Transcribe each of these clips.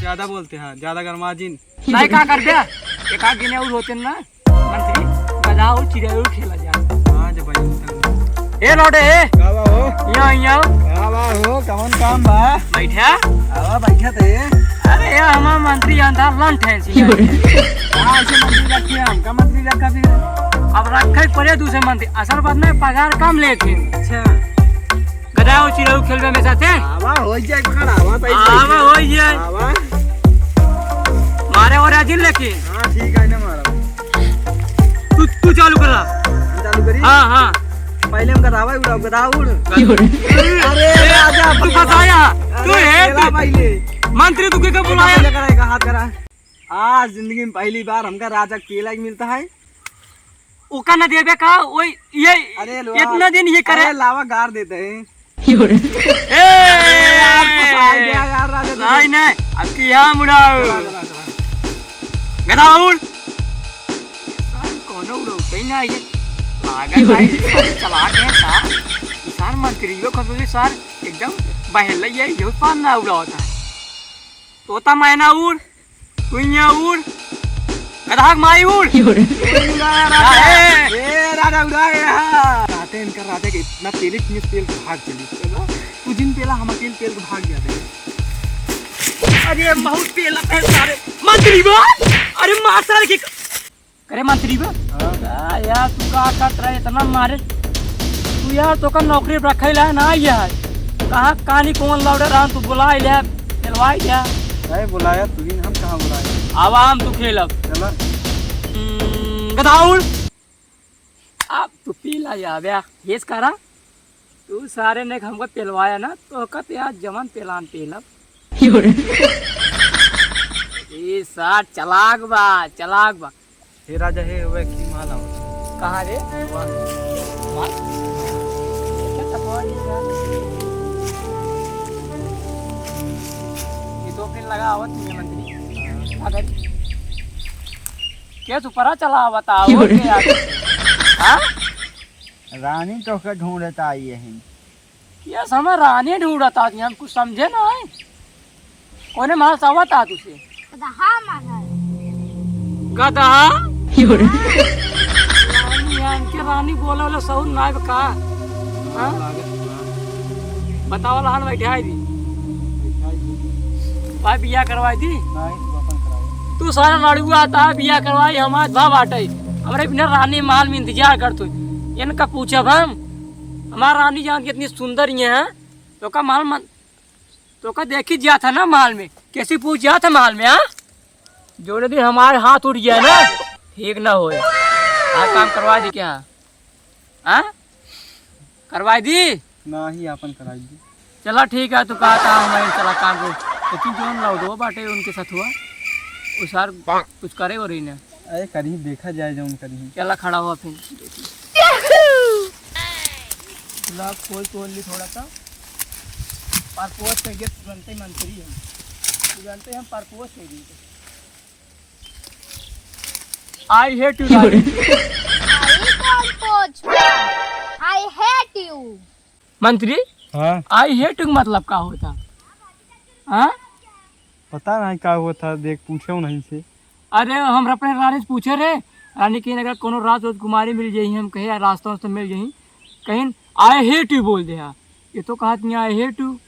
ज्यादा बोलते हैं, ज्यादा गरमाजिन नहीं का कर दिया एक आध दिन और होते ना मंत्री गधा और चिड़िया और खेला जा। हां जब भाई ए लौटे ए गावा हो यहाँ गावा हो कौन काम बा बैठा आवा बैठा थे। अरे यार हमारा मंत्री अंदर लंट है हां से मंत्री रखे हम का मंत्री रखा फिर अब रखे पड़े दूसरे मंत्री असल बात में पगार कम लेते। अच्छा गधा और चिड़िया खेलवे में साथे आवा हो जाए पकड़ आवा भाई आवा हो जाए आवा मारे और आजिल लेके। हां ठीक है ना मारा तू चालू कर ला चालू करी। हां हां पहले हम गदावा उड़ाओ गदा उड़। अरे राजा तू फसाया तू है पहले मंत्री तू क्या बुलाया कराएगा हाथ करा। आज जिंदगी में पहली बार हमका राजा केला मिलता है। ओका न देबे का ओए ये अरे इतना दिन ये करे लावा गार देते हैं। ए यार राजा नहीं नहीं अब की यहां मुड़ाओ गधा उड़ कौन उड़ो कहीं ना ये आगे भाई चला के था सर मंत्रियों को भी सर एकदम बहल ये यो पान ना उड़ा होता है तोता मैना उड़ कुइया उड़ गधा माई उड़ राजा उड़ा गया राते इनका राजा के इतना तेल भाग चली तू जिन पेला हम तेल भाग गया थे। अरे बहुत तेल है सारे मंत्री बा अरे मार सारे की करे मंत्री बा यार तू का कर रहा है इतना मारे तू यार तो का नौकरी रखे ला ना यार कहां कहानी कौन लौड़े रहा तू बुला ले चलवाई जा अरे बुलाया तू ही हम कहां बुलाए आवाम तू खेलब चला गधाउल अब तू पीला जाव्या हेस करा तू सारे ने हमको पेलवाया ना तो कत यार जमन पेलान पेलब ए सार चलाक बा हे राजा हे होवे की माला कहाँ रे माल क्या तपवारी ये तो फिर लगा आवत नहीं मंत्री अगर क्या तू परा चला बताओ क्या हाँ रानी तो का ढूंढता आई है क्या समय रानी ढूंढता थी हम कुछ समझे ना है कोने माल सावत आ तुझे गधा रानी बोला वाला सऊर नाय का हां बताओ लहान बैठे आई दी भाई बिया करवाई थी तू सारा लड़ुआ आता बिया करवाई हमार भा बाटे हमरे बिना रानी महल में इंतजार कर तू इनका पूछब हम हमारा रानी जान कितनी सुंदर ये है तो का महल मन तो का देखी जा था ना महल में कैसी पूछ जा था महल में हाँ जोड़े दिन हमारे हाथ उठ गया ना ठीक ना होए आज काम करवा दी क्या हाँ करवाई दी ना ही अपन कराई दी। चला ठीक है तू कहा था हमारे चला काम को लेकिन जो हम लौटो बाटे उनके साथ हुआ उस सार कुछ करे हो रही ना अरे करी देखा जाए जो करी चला खड़ा हुआ फिर खोल तोल ली थोड़ा सा परपोज कर दिया तुरंत ही मंत्री हम तुरंत ही हम परपोज कर दिए I hate you I hate you मंत्री हाँ I hate you मतलब क्या होता हाँ पता नहीं क्या हुआ था देख पूछे नहीं से। अरे हम अपने रानी से पूछे रहे रानी कहीं अगर कोनो रात रोज कुमारी मिल जाई हम कहे रास्ता से मिल जाई कहीं I hate you बोल दे ये तो कहा आई हेट यू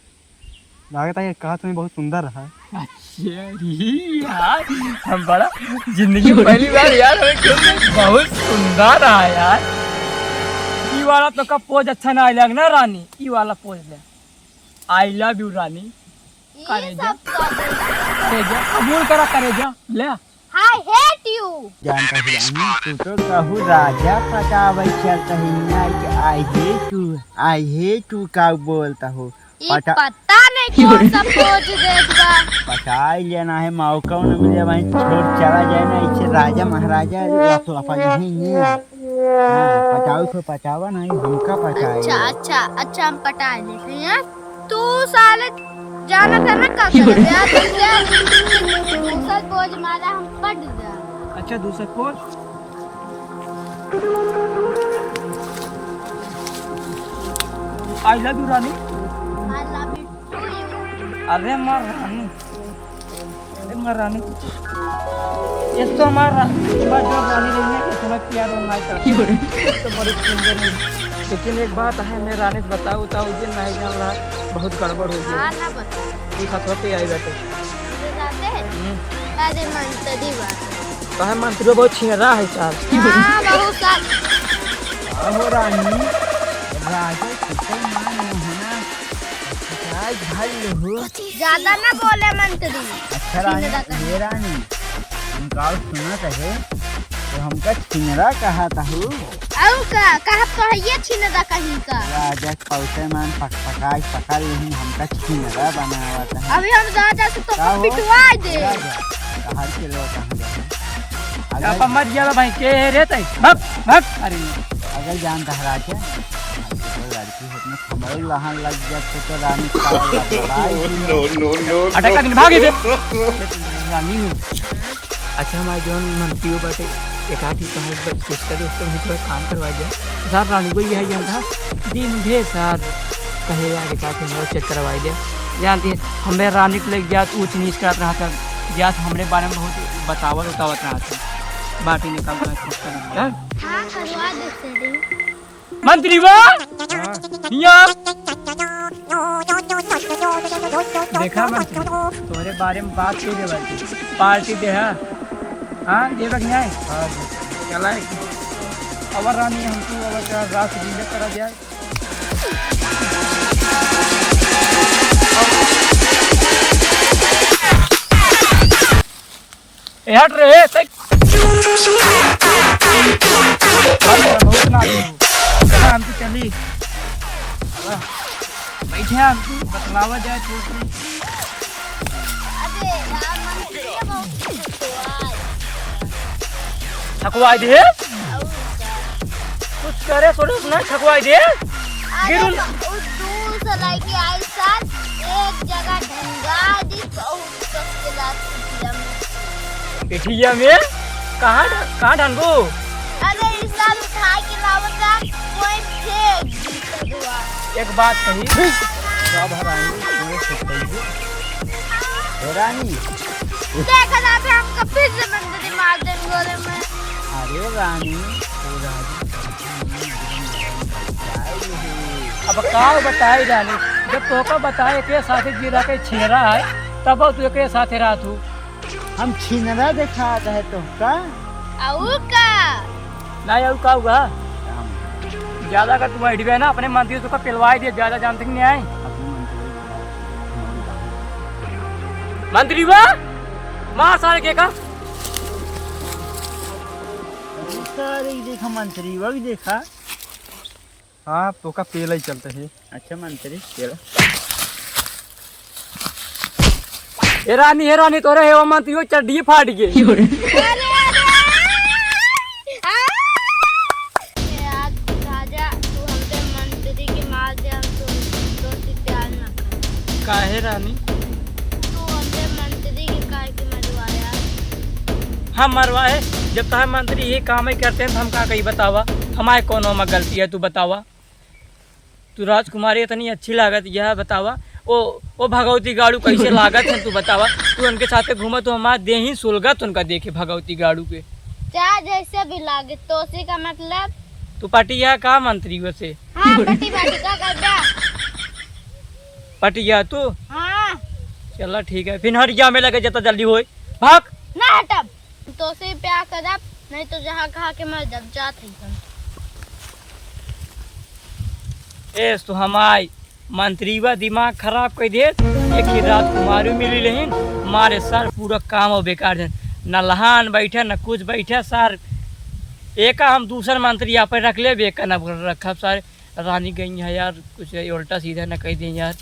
लगता है कहा तुम्हें बहुत सुंदर रहा यार हम बड़ा जिंदगी में पहली बार यार बहुत सुंदर रहा यार ये वाला तो का पोज अच्छा ना लग ना रानी ये वाला पोज ले आई लव यू रानी करे जा कबूल करा करे जा ले I hate you जानता है रानी तू तो कहू राजा पटावे चलता है आई हेट यू का बोलता हो पता नहीं कौन सा पोज देगा पटाई लेना है मौका न मिले वहीं छोड़ चला जाए ना इसे राजा महाराजा लफा नहीं है पटाओ तो पटावा नहीं हमका पटाए अच्छा हम पटा लेते हैं तू साले जाना था ना का कर यार दूसरा पोज मारा हम पट गया। अच्छा दूसरा pose I love you Rani I love you too। अरे मार रानी तुम्हारा रानी ये तो हमारा जो रानी रही है कि तुम्हें प्यार और नहीं करती तो बड़ी सुंदर है। लेकिन एक बात है मैं रानी से बताऊँ तो उस दिन नहीं जान रहा बहुत गड़बड़ हो गई। हाँ ना बता ये खतौती आई बैठे अरे मंत्री बात कहे मंत्री बहुत छिरा है साहब। हाँ बहुत साल हो रानी राजा कितने मान है ना आज भाई हो ज्यादा ना बोले मंत्री। अच्छा रानी ये रानी उनका सुना कहे तो हमका छिनरा कहा था हूँ और का कहा तो है ये छिनरा कहीं का राजा पौसे मान पकाई पका नहीं हमका छिनरा बना हुआ था। अभी हम राजा से तो का हो? पिटवा दे कहाँ के लोग कहाँ आप मर गया भाई के रहता है भग भग अरे अगर जानता है राजा तो लड़की होने हमारे वहाँ लग जाते तो रानी का अटैक करके भागे थे रानी हूँ। अच्छा हमारे जो मंत्री हो बैठे एक आधी कहा चेष्टा दोस्तों में थोड़ा काम करवा दिया साहब रानी को यही जान था दिन भे साथ कहे आगे का चेक करवा दिया जानती है हमें रानी को लेके गया ऊँच नीच कर रहा था गया था हमारे बारे में बहुत बतावत उतावत रहा था बाटी निकाल कर हाँ करवा दे मंत्री वाह देखा मंत्री तुम्हारे बारे में बात की दे पार्टी दे हाँ दे रखना है चला है अवर रानी हमको अवर रात रिजर्व करा जाए हट रहे हमको चली बैठे हमको बतलावा जाए छोटी अरे राम मंत्री बहुत ठकवाई दे कुछ करे थोड़ा सुना ठकवाई दे अरे उस दूर से लेके आई साल एक जगह ढंगा दी बहुत सस्ते लाती पेठिया में कहाँ ढंगो अरे इस साल उठा के लावता कोई फेंक दी दुआ एक बात कही रानी देखा ना फिर हमको फिर से मंदिर मार दे गोले में अरे रानी अब का बताई रानी जब तोका बताए के साथे जीरा के छेरा है तब तू के साथे रहा तू हम छिनरा देखा है तो का आऊ का नहीं अब का होगा ज्यादा का तू बैठ गया ना अपने मंत्री तो का पिलवाई दिया ज्यादा जानते नहीं आए मंत्री वाह मार सारे के का सारे देखा मंत्री वो भी देखा हाँ तो का पेला ही चलते है। अच्छा मंत्री चलो हे रानी तोरे हे मंत्री वो चड्डी फाट गई अरे यार राजा तू हमसे मंत्री की मार दे हम तो प्यार ना कर काहे रानी तू हमसे मंत्री की काहे की मरवाया हम मरवाए जब तक मंत्री ये काम ही करते हैं तो हम का कहीं बतावा हमारे कौन में गलती है तू बतावा तू राजकुमारी इतनी अच्छी लागत यह बतावा ओ भगवती गाड़ू कैसे लागत है तू बतावा तू उनके साथ घूमा तो हमारा दे ही सुलगत उनका देखे भगवती गाड़ू के चाहे जैसे भी लागे तोसी का मतलब तू पटिया का मंत्री वैसे हाँ पटी बाटी का कर दे पटिया तू हाँ चला ठीक है फिर हट जा में लगे जता जल्दी होए भाग ना हटब तोसे प्यार करब नहीं तो जहाँ कहा के मर जब जात है एस तो हमारी मंत्री वा दिमाग खराब कर दे एक ही रात कुमारी मिली लेकिन हमारे सर पूरा काम और बेकार है न लहान बैठे न कुछ बैठे सर एक हम दूसरा मंत्री यहाँ पर रख ले बेका न रखा सारे रानी गई है यार कुछ उल्टा सीधा न कह दें यार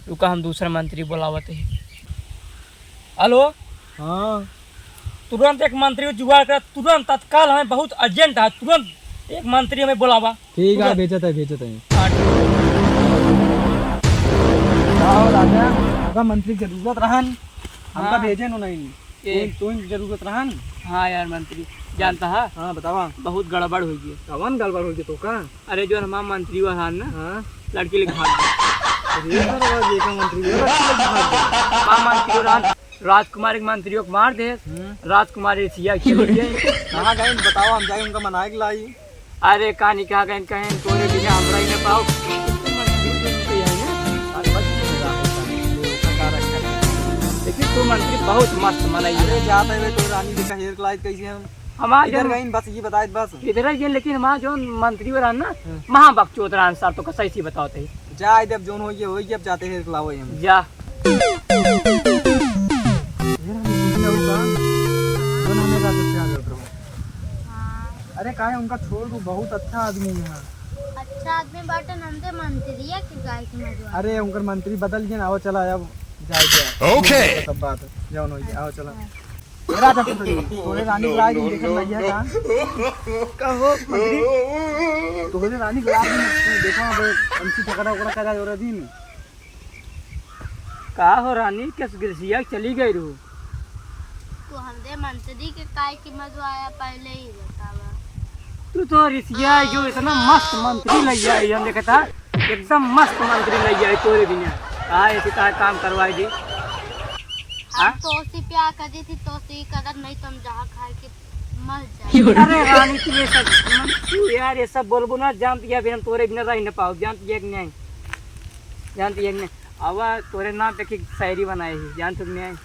रुका हम दूसरा मंत्री बुलावते हैं हेलो हाँ तुरंत एक मंत्री को जुगाड़ कर तुरंत तत्काल हमें बहुत अर्जेंट है तुरंत एक मंत्री हमें बुलावा ठीक है भेजते हैं राजा आपका मंत्री जरूरत रहन हमका हाँ। भेजे नो नहीं तू जरूरत रहन। हाँ यार मंत्री जानता है हाँ बतावा बहुत गड़बड़ हो गई कवन गड़बड़ हो गई तो का अरे जो हमारा मंत्री हुआ था ना हाँ लड़की लेके भाग गया देखा मंत्री हाँ मंत्री हो रहा राजकुमारी के मंत्रियों को मार दे, राजकुमारी सिया चली गई। कहाँ गए बताओ, हम जाए उनका मनाए के लाई। अरे कहानी कहा गए कहें तोरे बिना हमरा ही न पाओ। लेकिन तू मंत्री बहुत मस्त मनाई अरे जाते हुए तो रानी देखा हेयर के लाई कैसे हम हमारे इधर गए बस ये बताए बस इधर ही गए, लेकिन हमारा जो मंत्री वाला ना महाबकचोद रहन सर तो सही सी बताओ थे। जा अब जोन हो गया अब जाते हेयर के लाओ हम जा अरे का है उनका छोड़ दो, बहुत अच्छा आदमी है। अच्छा आदमी बाटे नंदे मंत्री है कि गाय की मजवा। अरे उनका मंत्री बदल गया ना, आओ चला अब जाए ओके सब बात जाओ न आओ चला। मेरा तो तोरे रानी लाग देखन भैया का हो मंत्री तोरे रानी लाग देखा अंशी झगड़ा उगड़ा करा और दिन का हो रानी किस गिरसिया चली गई रू। तू हमदे मंत्री के गाय की मजवाया पहले ही बतावा। तू तो रिसिया जो इतना मस्त मंत्री लग जाए, हम देखा था एकदम मस्त मंत्री लग जाए तोरे बिना। ऐसे का काम करवाई दी हम तोसी प्यार कर दी थी, तोसी कदर नहीं तुम जहाँ खाए के मर जाए। अरे रानी तू ये सब तू यार ये सब बोलबो ना, जानती है फिर हम तोरे बिना रह न पाओ। जानती है कि नहीं, जानती है कि नहीं। अब तोरे नाम पे की शायरी बनाई है, जान तू नहीं।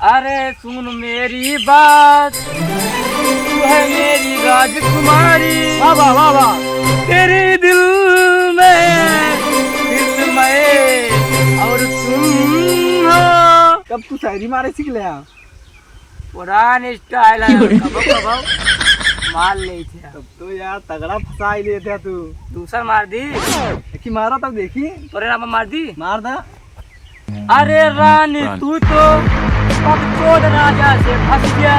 अरे सुन मेरी बात, तू है मेरी राजकुमारी, वाह वाह वाह वाह, तेरे दिल में दिल में और तुम हो। कब तू शायरी मारे सीख लिया? पुराने स्टाइल है, कब कब मार ले थे। तब तो यार तगड़ा फंसा ही लेते तू। दूसरा मार दी कि मारा तब देखी तोरे नाम मार दी। मार दा। अरे रानी तू तो बकचोद राजा से फंस गया,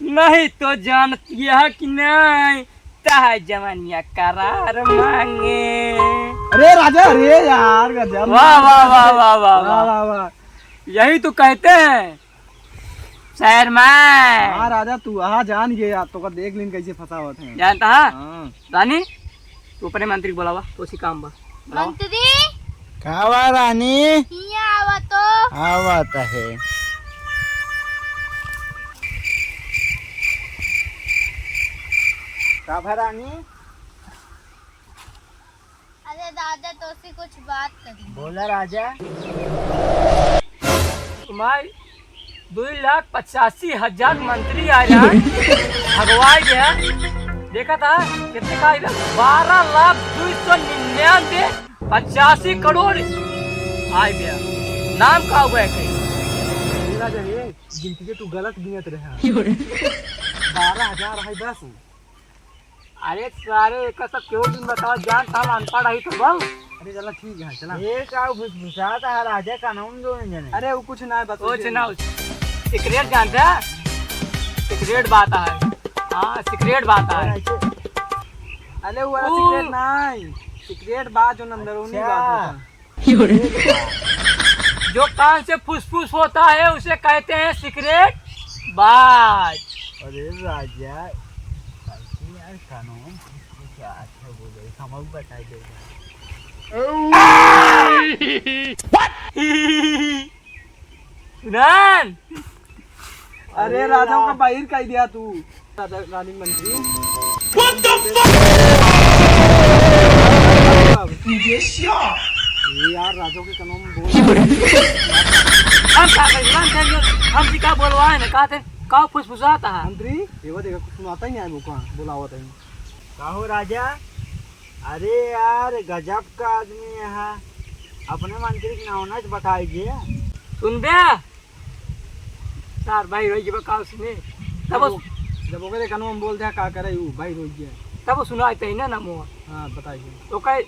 नहीं तो जानती है कि नहीं ताह जवानिया करार मांगे। अरे राजा अरे यार गजब। वाह वाह वाह वाह वाह वाह वाह, वाह। यही तो कहते हैं शहर में। हाँ राजा तू आ जान गया तो का देख लेन कैसे फंसा हुआ था। जानता है हाँ। रानी तू अपने मंत्री बुलावा तो उसी काम बा। मंत्री कावा रानी हिया आवा तो। आवत है। कावा रानी अरे दादा तोसी कुछ बात करी। बोला राजा। तुम्हारे 2,85,000 मंत्री आ रहा भगवाई गया। देखा था कितने का 12,299,85 करोड़ आ गया। नाम का हुआ है कहीं राजा ये गिनती के तू गलत गिनत रहा। 12,000 है बस। अरे सारे का सब क्यों दिन बताओ, जान साल अनपढ़ आई तो बल। अरे चला ठीक है चला। ये का घुसघुसाता है राजा का नाम जो नहीं जाने। अरे वो कुछ ना है बस कुछ ना सीक्रेट जानता है, सीक्रेट बात है। हाँ सीक्रेट बात है। अरे वो सीक्रेट नहीं, सीक्रेट बात जो अंदरूनी बात होता है। जो कान से फुसफुस होता है उसे कहते हैं सीक्रेट बात। अरे राजा यार कानून अच्छा बोले हम बता देगा। सुनान अरे राजा का बाहर कह दिया तू। राजा रानी मंत्री ये यार राजा के कानून बोल। हम क्या बोलवाए ना कहते का फुसफुसाता है। मंत्री ये देखा कुछ सुनाता ही नहीं है वो कहाँ बोलावा था। कहो राजा। अरे यार गजब का आदमी है, अपने मंत्री के नाम ना बताइए। सुन बे सार भाई रोई बकाल सुने तब जब ओकरे कानून बोलते हैं का करे वो भाई रोज गया। तब सुनाते ही ना ना मोह हाँ बताइए। तो कह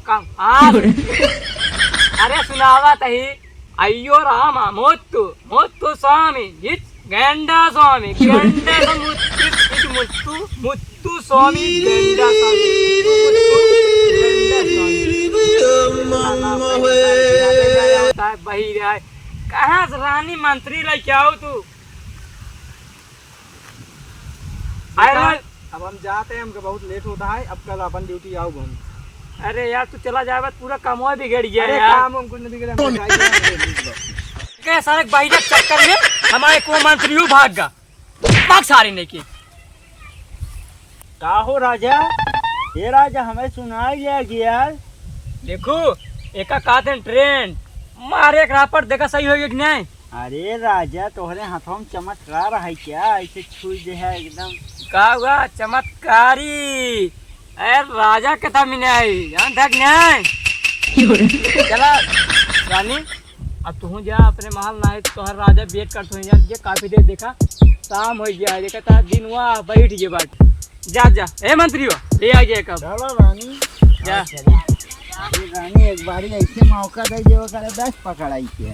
काम हाँ अरे सुनावा तही अयो रामा मोत्तु मोत्तु स्वामी हित गेंडा स्वामी गेंडा मुत्तु मुत्तु मुत्तु स्वामी गेंडा स्वामी बही रहा है। कहाँ से रानी मंत्री लेके आओ तू। अब हम जाते हैं, हमको बहुत लेट होता है। अब कल अपन ड्यूटी आओ हम। अरे यार तू चला जाए बस पूरा कमवा बिगड़ गया अरे यार। काम हमको नहीं बिगड़ा, हम जाएंगे। क्या सारे बाइक चक्कर में हमारे को मंत्री भाग गया, भाग सारे नहीं की। का हो राजा? ये राजा हमें सुनाया गया। देखो एक कहते ट्रेंड मारे एक रापट देखा सही होगी कि नहीं। अरे राजा तोहरे हाथों में चमत्कार है क्या? ऐसे छू जे है एकदम। का हुआ चमत्कारी? अरे राजा के था मैंने आई जान था कि नहीं। चला रानी अब तू जा अपने महल ना है तो हर राजा वेट करते हैं यार। ये काफी देर देखा शाम हो गया, देखा दिन हुआ बैठ गए बाट। जा जा ए मंत्री हो ले आ गया कब। चलो रानी जा अरे रानी एक बारी ऐसे मौका दे जो करे बस पकड़ाई के।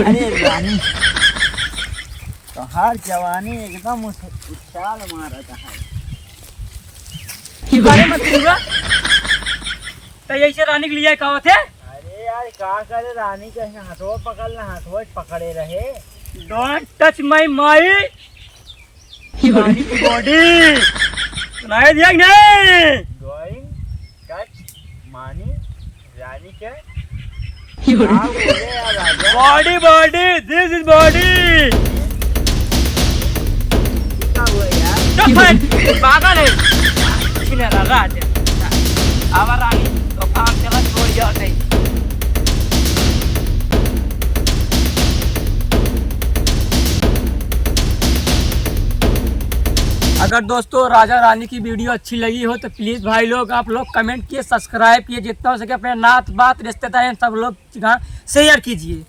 अरे रानी तो हर जवानी एकदम उछाल मारा था। अरे मंत्री हुआ तो ऐसे रानी के लिए कहा थे। अरे यार का करे रानी के हाथों पकड़ना, हाथों पकड़े रहे। डोंट टच माय माई रानी की बॉडी सुनाई दिया कि नहीं। गोइंग टच मानी रानी के हाँ बोले यार राजा। Body body this is body. क्या हुआ यार? पागल है राजा अब रानी तो काम चला छोड़ जाओ नहीं। अगर दोस्तों राजा रानी की वीडियो अच्छी लगी हो तो प्लीज़ भाई लोग आप लोग कमेंट किए, सब्सक्राइब किए, जितना हो सके अपने नात बात रिश्तेदार सब लोग शेयर कीजिए।